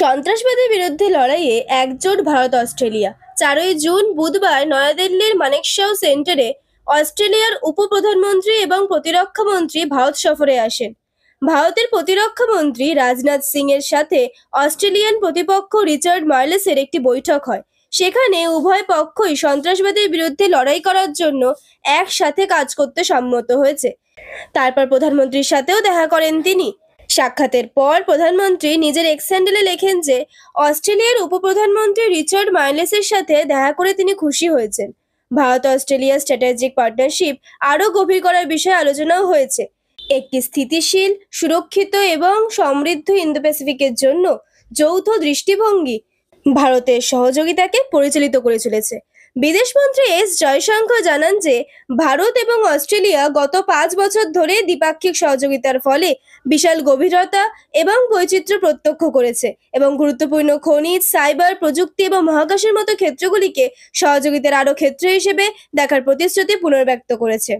সন্ত্রাসবাদের বিরুদ্ধে লড়াইয়ে একজোট ভারত অস্ট্রেলিয়া। 4ই জুন বুধবার নয়াদিল্লির মানেকশাও সেন্টারে অস্ট্রেলিয়ার উপপ্রধানমন্ত্রী এবং প্রতিরক্ষা মন্ত্রী ভারত সফরে আসেন। ভারতের প্রতিরক্ষা মন্ত্রী রাজনাথ সিং এর সাথে অস্ট্রেলিয়ান প্রতিপক্ষ রিচার্ড মার্লেসের একটি বৈঠক হয়। সেখানে উভয় পক্ষই সন্ত্রাসবাদের বিরুদ্ধে লড়াই করার জন্য একসাথে কাজ করতে সম্মত হয়েছে। তারপর প্রধানমন্ত্রীর সাথেও দেখা করেন তিনি। সাক্ষাতের পর প্রধানমন্ত্রী নিজের এক্স হ্যান্ডেলে লেখেন যে অস্ট্রেলিয়ার উপপ্রধানমন্ত্রী রিচার্ড মার্লেসের সাথে দেখা করে তিনি খুশি হয়েছেন। ভারত অস্ট্রেলিয়া স্ট্র্যাটেজিক পার্টনারশিপ আরও গভীর করার বিষয়ে আলোচনাও হয়েছে। একটি স্থিতিশীল, সুরক্ষিত এবং সমৃদ্ধ ইন্দো প্যাসিফিকের জন্য যৌথ দৃষ্টিভঙ্গি ভারতের সহযোগিতাকে পরিচালিত করে চলেছে। বিদেশমন্ত্রী এস জয়শঙ্কর জানান যে ভারত এবং অস্ট্রেলিয়া গত 5 বছর ধরে দ্বিপাক্ষিক সহযোগিতার ফলে বিশাল গভীরতা এবং বৈচিত্র্য প্রত্যক্ষ করেছে এবং গুরুত্বপূর্ণ খনিজ, সাইবার, প্রযুক্তি এবং মহাকাশের মতো ক্ষেত্রগুলিকে সহযোগিতার আরও ক্ষেত্র হিসেবে দেখার প্রতিশ্রুতি পুনর্ব্যক্ত করেছে।